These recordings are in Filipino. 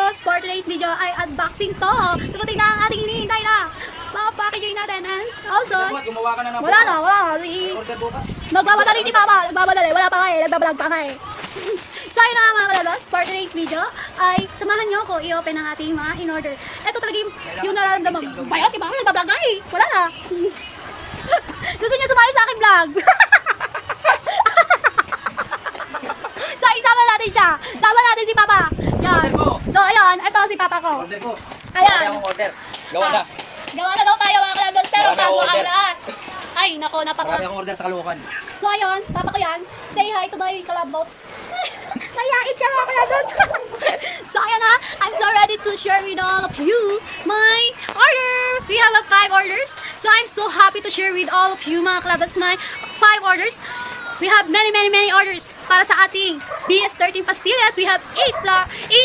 Kalablos, for today's video ay unboxing to. Tumating na ang ating hinihintay na mga packaging natin. And also, gumawa ka na ng wala na. order bukas. Nagmamadali si Papa. Nagmamadali. Wala pa kayo. Nagbablog pa kayo. So ayun na mga Kalablos, for today's video ay samahan nyo ako i-open ang ating mga in-order. Ito talaga yung nararamdaman. Bayan, di ba? Nagbablog na eh. Wala na. Gusto niya sumali sa aking vlog. So isama natin siya. Sama natin si Papa. Yan. So ayun, ito si Papa ko. Order ko. Ayan. Order. Gawa na. Gawa na daw tayo mga Kalablos, pero Marami bago akong ang order. lahat. Ay, nako, Marami akong order sa Caloocan. So ayun, Papa ko yan. Say hi to my Kalablos. Mayain siya mga Kalablos. So ayun na, I'm so ready to share with all of you my order. We have 5 orders. So I'm so happy to share with all of you mga Kalablos my 5 orders. We have many orders para sa ating BS13 pastillas. We have 8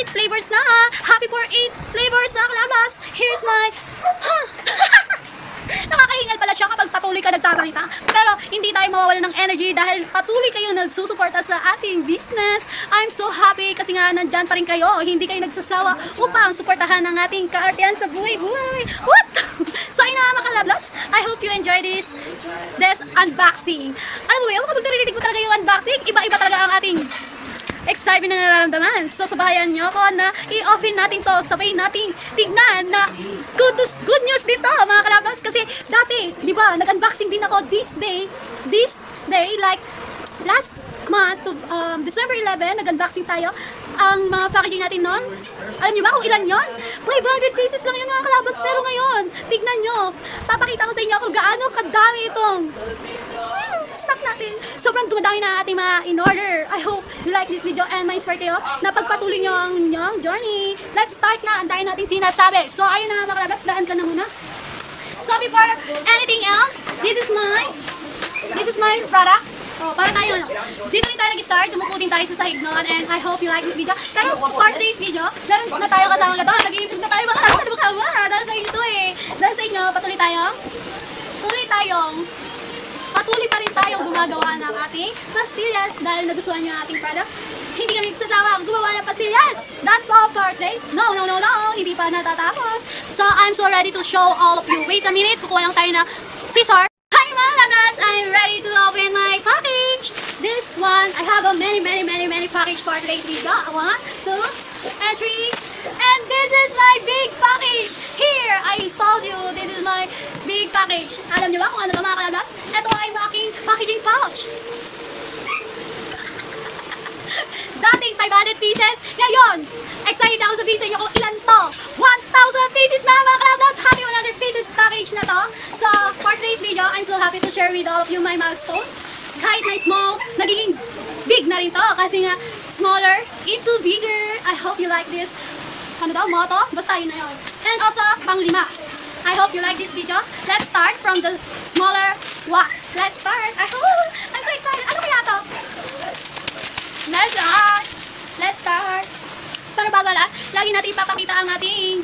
flavors na. Happy for 8 flavors mga Kalablos. Here's my... Nakakahingal pala siya kapag patuloy ka nagsasalita. Pero hindi tayo mawawalan ng energy dahil patuloy kayo nagsusuporta sa ating business. I'm so happy kasi nga nandyan pa rin kayo. Hindi kayo nagsasawa upang suportahan ang ating kaartihan sa buhay-buhay. What? So ayun na mga Kalablos, I hope you enjoy this unboxing. Alam mo yun, kapag narinig mo talaga yung unboxing, iba-iba talaga ang ating excitement na nararamdaman. So sabayan nyo ako na i-open natin to, sabay natin tignan na good news dito mga Kalablos. Kasi dati, di ba, nag-unboxing din ako this day like last month, December 11, nag-unboxing tayo. Ang mga packaging natin noon, alam nyo ba kung ilan yon? 500 pieces lang yun mga Kalablos. Pero ngayon, tignan nyo, papakita ko sa inyo kung gaano kadami itong stock natin. Sobrang dumadami na ating mga in-order. I hope you like this video and ma-inspire kayo na pagpatuloy nyo ang inyong journey. Let's start na. Antayin natin sinasabi. So ayun na mga Kalablos, daan ka na muna. So before anything else, this is my product. Oh, para tayo, dito rin tayo nag-start, tumukutin tayo sa sahig noon, and I hope you like this video. Pero for today's video, meron na tayo kasama ka to, nag-i-improve na tayo mga Kalablos, ano ba? Dahil sa inyo to eh. Dahil sa inyo, patuloy pa rin tayong gumagawa ng ating pastillas dahil nagustuhan nyo ang ating product. Hindi kami nagsasawa gumawa ng pastillas. That's all for today. No, hindi pa natatapos. So, I'm so ready to show all of you. Wait a minute, kukuha lang tayo na scissor. Hi mga Kalablos! I'm ready to open my package. This one, I have a many package for today's video. 1, 2, and 3. And this is my big package. Here, I told you, this is my big package. Alam niyo ba kung ano ito mga Kalablos? Ito ay aking packaging pouch. Dating 500 pieces. Ngayon, excited ako sabihin sa inyo kung ilan to. 1,000 pieces na mga Kalablos. Happy 100 pieces package na to. So, for today's video, I'm so happy to share with all of you my milestone. Kahit na small, nagiging big na rin to. Kasi nga, smaller into bigger. I hope you like this. Ano daw, motto? Basta yun na yun. And also, pang-5. I hope you like this video. Let's start from the smaller one. Let's start. I'm so excited. Ano kaya to? Let's start. Pero bago lahat, lagi natin ipapakita ang ating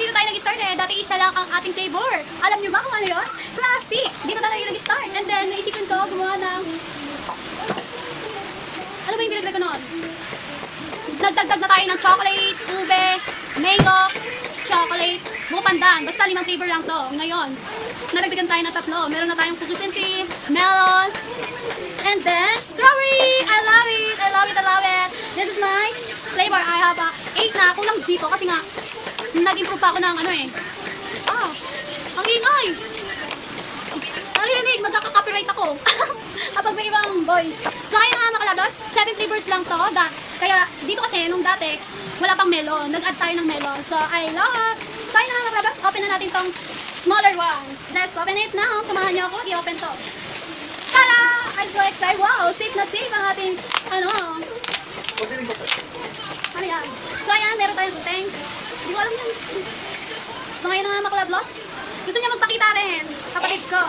dito tayo nag-start eh. Dati isa lang ang ating flavor. Alam nyo ba kung ano yun? Classic. Dito tayo nag-start. And then, naisipan ko gumawa ng... Ano ba yung dinagdag ko noon? Nagdagdag na tayo ng chocolate, ube, mango, chocolate, buko pandan. Basta 5 flavor lang to. Ngayon, nadagdagan tayo ng 3. Meron na tayong cookies and cream, melon, and then strawberry. I love it. This is my flavor. I have 8 na. Kulang dito kasi nga, nag-improve pa ako ng ano eh. Oh, ang ingay. Narinig, magkaka-copyright ako. Kapag may ibang voice. So ayun na mga Kalablos, 7 flavors lang to. Kaya dito kasi, nung dati, wala pang melon. Nag-add tayo ng melon. So I love. So ayun na mga Kalablos, open na natin tong smaller one. Let's open it now. Samahan niyo ako, i-open to. Tada! I'm so excited. Wow, safe na safe ang ating, ano yan. So ayan, meron tayong uteng. Hindi ko alam yun. So ngayon na mga Kalablos, gusto niya magpakita rin, kapatid ko.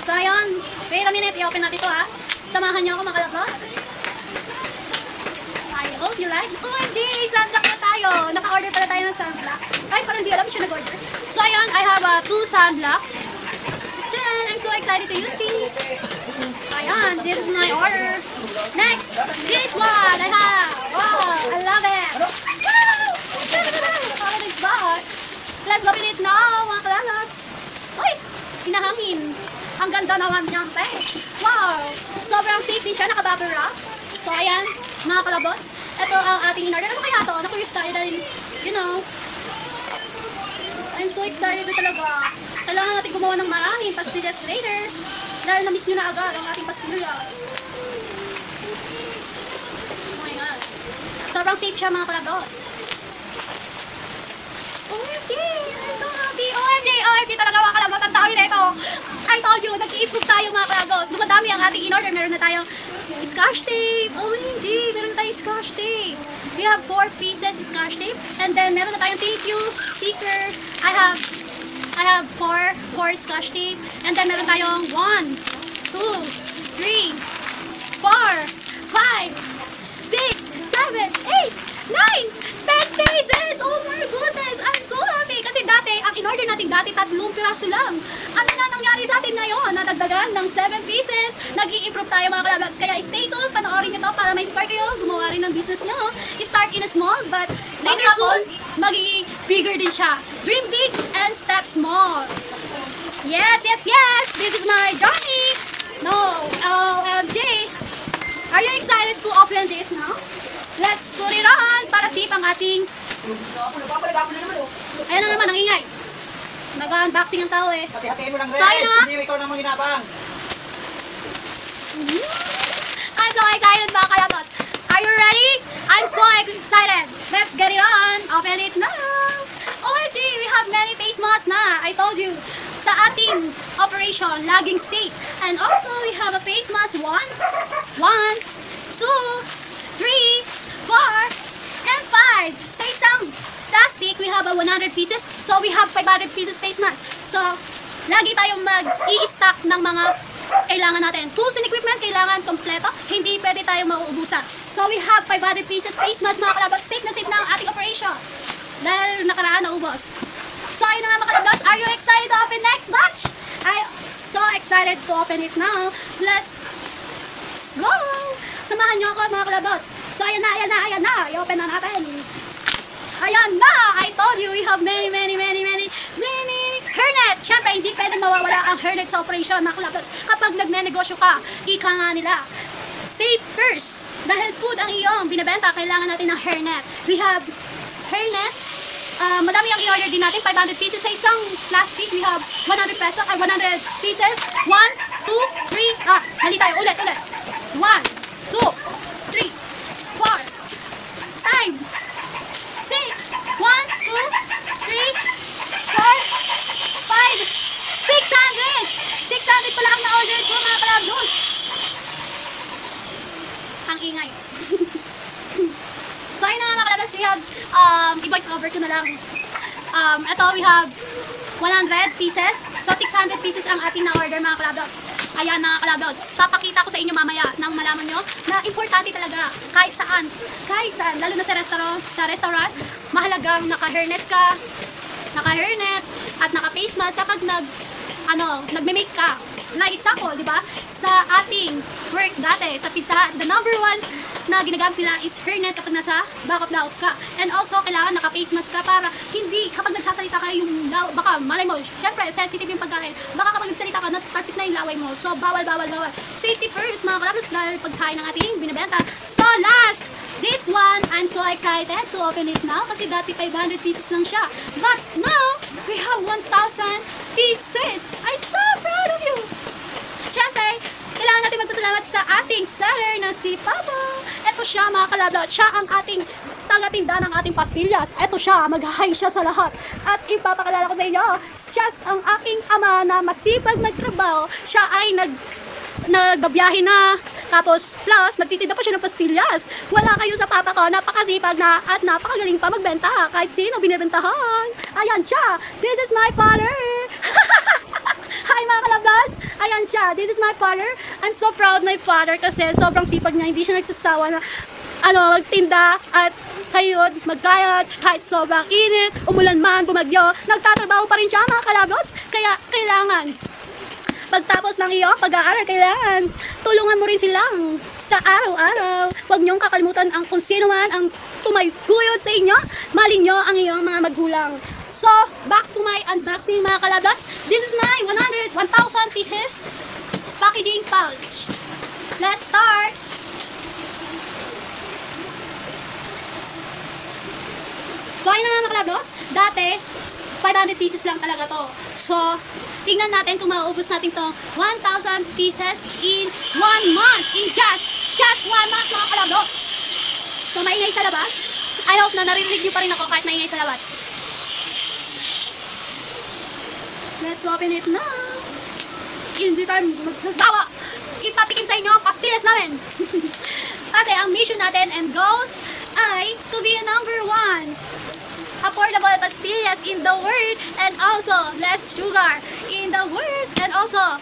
So ayun, wait a minute, i-open natin ito ha. Samahan niyo ako mga Kalablos. I hope you like. OMG, sunblock na tayo. Naka-order pala tayo ng sunblock. Ay, parang di alam siya nag-order. So ayan, I have 2 sunblock. Diyan, I'm so excited to use these. Ayan, this is my order. Next, this one I have. Wow, I love it. hinahangin. Ang ganda naman niya, te. Wow! Sobrang safe din siya, naka-bubble wrap. So, ayan, mga kalabos. Ito ang ating in-order. Ano kaya to? Naku, tayo dahil, you know, I'm so excited talaga. Kailangan natin gumawa ng maraming pastillas later. Dahil na-miss nyo na agad ang ating pastillas. Oh my God. Sobrang safe siya, mga kalabos. OMG! I'm so happy! OMG talaga mga kalabos. Ang dami na ito. I told you, nag-i-improve tayo mga kalabos. Dumadami ang ating in-order. Meron na tayong scotch tape. OMG! Meron na tayong scotch tape. We have 4 pieces scotch tape. And then, meron na tayong thank you sticker. I have 4 scotch tape. And then, meron tayong 1, 2, 3, 4, 5, 6, 7, 8, 9, 10 pieces! Oh my goodness! I'm so happy! Kasi dati, ang in-order natin dati, 3 piraso lang. Ano na nangyari sa atin ngayon? Nadagdagan ng 7 pieces. Nag-i-improve tayo mga kalabats. Kaya stay tuned, panoorin nyo to para may spark kayo. Gumawa rin ng business nyo. Start in a small, but later soon, magiging bigger din siya. Dream big and step small. Yes, yes, yes! This is my journey! No, OMG! Are you excited to open this now? Let's put it on para sip ang ating... Ayan na naman, ang ingay. Nag-unboxing ang tao eh. Hati-hatiin mo lang, So, ayun na. Hindi, ikaw lang manginabang. I'm so excited mga kalabot. Are you ready? I'm so excited. Let's get it on. Open it now. OMG, we have many face masks na. I told you. Sa ating operation, laging safe. And also, we have a face mask. 1, 2, 3, 4, and 5. Sa isang plastic, we have a 100 pieces. So, we have 500 pieces face mask. So, lagi tayong mag-i-stock ng mga kailangan natin. Tools and equipment, kailangan kompleto. Hindi pwede tayong mauubusan. So, we have 500 pieces face mask, mga kalabas. Safe na ang ating operation. Dahil nakaraan na ubos. So, ayun na nga mga kalabas. Are you excited to open next batch? I'm so excited to open it now. Let's go! Samahan nyo ako mga kalabas. So, ayan na. I-open na natin. Ayan na! I told you, we have many hairnet. Siyempre, hindi pwedeng mawawala ang hairnet sa operation, mga kalabas. Kapag nagne-negosyo ka, ika nga nila. Save first. Dahil food ang iyong binibenta, kailangan natin ng hairnet. We have hairnet. Madami ang i-order din natin. 500 pieces sa isang plastic. We have 100 pesos, 100 pieces. 1, 2, 3. Mali tayo. Ulit. 1, 2, 3, 4, 5, 6, 1, 2, 3, 4, 5, 600! 600 pala ang na-order ko mga kalabos. Ang ingay. So ayun na nga mga kalabos, we have, i-voice over ko na lang. Ito we have 100 pieces. So 600 pieces ang ating na-order mga kalabos. Ayan mga kalabos, papakita ko sa inyo mamaya nang malaman nyo na importante talaga kahit saan, lalo na sa restaurant, mahalagang naka-hairnet ka, naka-hairnet at naka-face mask kapag nagme-make ka. Like example, di ba? Sa ating work dati, sa Pizza Hut, the number 1 na ginagamit nila is hairnet kapag nasa backup house ka. And also, kailangan naka-face mask ka para hindi, kapag nagsasalita ka yung, baka malay mo, syempre, sensitive yung pagkain. Baka kapag nagsalita ka, natatsik na yung laway mo. So, bawal. Safety first, mga kalabas, dahil pagkain ng ating binibenta. So, last, this one, I'm so excited to open it now kasi dati 500 pieces lang siya. But now, we have 1,000 pieces. I'm so proud of you! Siyempre, kailangan natin magpasalamat sa ating seller na si Papa. Ito siya mga kalablat. Siya ang ating taga-tinda ng ating pastillas. Ito siya, mag-hi siya sa lahat. At ipapakalala ko sa inyo, siya ang aking ama na masipag magtrabaho. Siya ay nagbabiyahe na. Tapos, plus, nagtitinda pa siya ng pastillas. Wala kayo sa papa ko, napakasipag na at napakagaling pa magbenta. Kahit sino binibentahan. Ayan siya. This is my father. Hi mga kalablas. Ayan siya. This is my father. I'm so proud my father kasi sobrang sipag niya. Hindi siya nagsasawa na magtinda at kayod, magkayod, kahit sobrang init, umulan man, bumagyo, nagtatrabaho pa rin siya mga kalablas. Kaya kailangan pagtapos ng iyong pag-aaral, kailangan tulungan mo rin silang sa araw-araw. Huwag niyong kakalimutan ang kung sino man ang tumayuyod sa inyo. Malin niyo ang iyong mga magulang. So, back to my unboxing mga kalablots. This is my 1,000 pieces packaging pouch. Let's start! So, ayun na nga mga kalablots. Dati, 500 pieces lang talaga to. So, tingnan natin kung mauubos natin to 1,000 pieces in 1 month. In just 1 month mga kalablots. So, maingay sa labas. I hope na narinig nyo pa rin ako kahit maingay sa labas. Let's open it now. Hindi tayo magsasawa. Ipatikim sa inyo ang pastillas namin. Kasi ang mission natin and goal ay to be a number 1. Affordable pastillas in the world and also less sugar in the world and also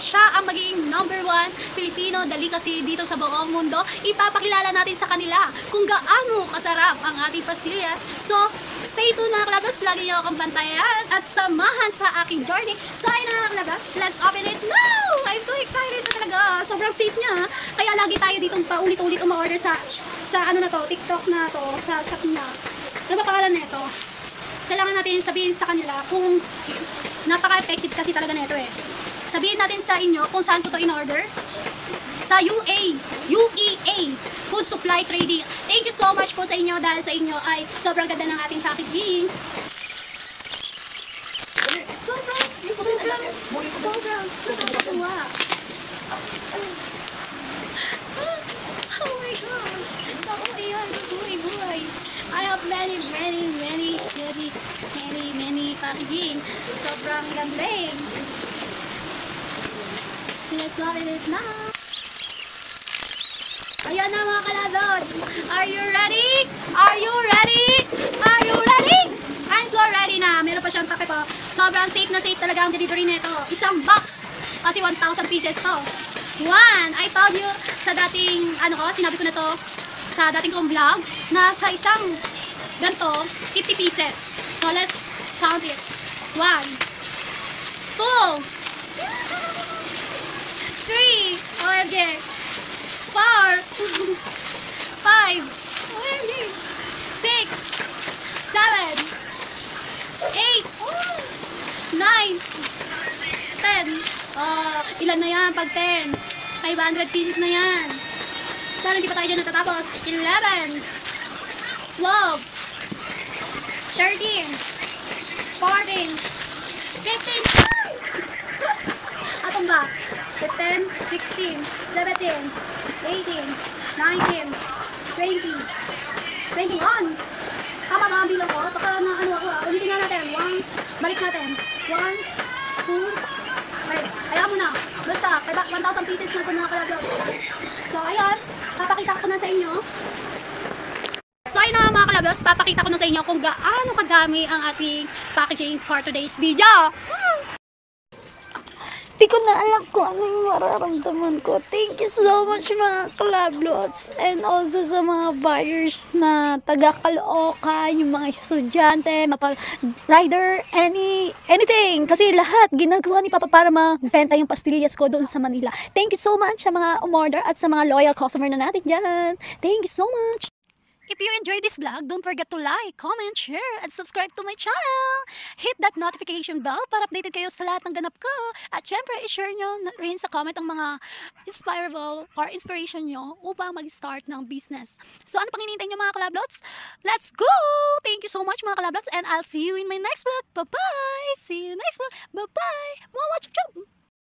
siya ang magiging number 1 Filipino delicacy dito sa buong mundo. Ipapakilala natin sa kanila kung gaano kasarap ang ating pastillas. So, stay tuned mga kalabas. Lagi niyo akong bantayan at samahan sa aking journey. So, ayun na mga kalabas. Let's open it now! I'm so excited na talaga. Sobrang safe niya. Kaya lagi tayo dito paulit-ulit umorder sa TikTok na to, sa shop niya. Ano ba pangalan nito? Kailangan natin sabihin sa kanila kung napaka-effective kasi talaga nito eh. Sabihin natin sa inyo kung saan ko to in-order. Sa UEA, Food Supply Trading. Thank you so much po sa inyo dahil sa inyo ay sobrang ganda ng ating packaging. Sobrang. Wow. Oh my God. Ako ayan, buhay. I have many packaging. Sobrang gandeng. Let's open it now. Ayan na mga kalablots. Are you ready? Are you ready? Are you ready? I'm so ready na. Meron pa siyang takip po. Sobrang safe na safe talaga ang delivery nito. Isang box. Kasi 1,000 pieces to. I told you sa dating, sinabi ko na to sa dating kong vlog, na sa isang ganito, 50 pieces. So let's count it. 1, 2, 3, OMG, 4, 5, OMG, 6, 7, 8, 9, 10. Ilan na yan pag 10? 500 pieces na yan. Sana hindi pa tayo dyan natatapos. 11, 12, 13, 14, 15, atong ba? 15, 16, 17, 18, 19, 20, 21. Tama ba ang bilang ko? Baka na ako. Ulitin nga natin. Balik natin. 1, 2, 3. Kaya mo na. Basta, 1,000 pieces na ito mga kalablots. So, ayan. Papakita ko na sa inyo. So, ayun na mga kalablots. Papakita ko na sa inyo kung gaano kadami ang ating packaging for today's video. Di ko na alam kung ano yung mararamdaman ko. Thank you so much mga kalablots. And also sa mga buyers na taga Caloocan, yung mga estudyante, rider, anything. Kasi lahat ginagawa ni Papa para mabenta yung pastillas ko doon sa Manila. Thank you so much sa mga umorder at sa mga loyal customer na natin dyan. Thank you so much. If you enjoyed this vlog, don't forget to like, comment, share, and subscribe to my channel. Hit that notification bell para updated kayo sa lahat ng ganap ko. At syempre, i-share nyo rin sa comment ang mga inspirable or inspiration nyo upang mag-start ng business. So ano pang hinihintay nyo mga kalablots? Let's go! Thank you so much mga kalablots and I'll see you in my next vlog. Bye-bye! See you next vlog. Bye-bye! Mama, chup-chup!